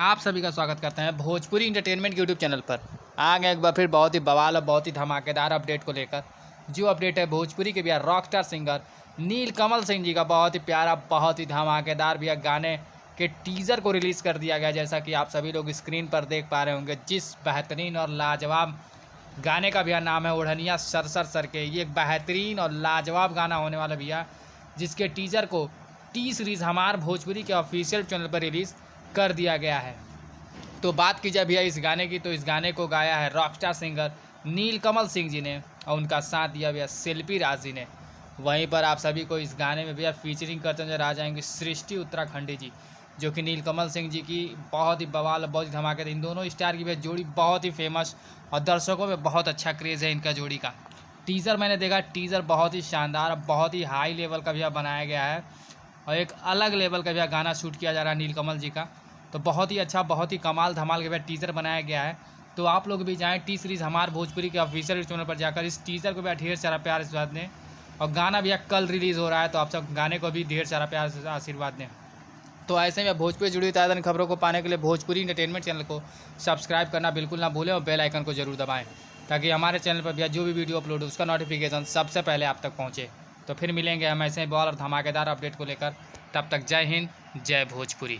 आप सभी का स्वागत करते हैं भोजपुरी इंटरटेनमेंट यूट्यूब चैनल पर। आ गए एक बार फिर बहुत ही बवाल और बहुत ही धमाकेदार अपडेट को लेकर। जो अपडेट है भोजपुरी के भैया रॉकस्टार सिंगर नीलकमल सिंह जी का बहुत ही प्यारा, बहुत ही धमाकेदार भैया गाने के टीज़र को रिलीज़ कर दिया गया। जैसा कि आप सभी लोग स्क्रीन पर देख पा रहे होंगे, जिस बेहतरीन और लाजवाब गाने का भैया नाम है ओढ़निया सर सर सर के। ये एक बेहतरीन और लाजवाब गाना होने वाला भैया, जिसके टीज़र को टी सीरीज़ हमार भोजपुरी के ऑफिशियल चैनल पर रिलीज़ कर दिया गया है। तो बात की जाए भैया इस गाने की, तो इस गाने को गाया है रॉकस्टार सिंगर नीलकमल सिंह जी ने और उनका साथ दिया भैया शिल्पी राज जी ने। वहीं पर आप सभी को इस गाने में भैया फीचरिंग करते नजर आ जाएंगे सृष्टि उत्तराखंडी जी, जो कि नीलकमल सिंह जी की बहुत ही बवाल, बहुत ही धमाकेदार, इन दोनों स्टार की भैया जोड़ी बहुत ही फेमस और दर्शकों में बहुत अच्छा क्रेज़ है इनका जोड़ी का। टीज़र मैंने देखा, टीज़र बहुत ही शानदार, बहुत ही हाई लेवल का भैया बनाया गया है और एक अलग लेवल का भैया गाना शूट किया जा रहा है नीलकमल जी का। तो बहुत ही अच्छा, बहुत ही कमाल धमाल के भैया टीज़र बनाया गया है। तो आप लोग भी जाएँ टी सीरीज़ हमार भोजपुरी के ऑफिशियल चैनल पर जाकर इस टीज़र को भैया ढेर सारा प्यार आशीर्वाद दें। और गाना भैया कल रिलीज़ हो रहा है, तो आप सब गाने को भी ढेर सारा प्यार आशीर्वाद दें। तो ऐसे में भोजपुरी जुड़ी हुई ताज़ा खबरों को पाने के लिए भोजपुरी इंटरटेनमेंट चैनल को सब्सक्राइब करना बिल्कुल ना भूलें और बेल आइकन को जरूर दबाएं, ताकि हमारे चैनल पर भैया जो भी वीडियो अपलोड हो उसका नोटिफिकेशन सबसे पहले आप तक पहुँचे। तो फिर मिलेंगे हम ऐसे ही बॉल और धमाकेदार अपडेट को लेकर। तब तक जय हिंद, जय भोजपुरी।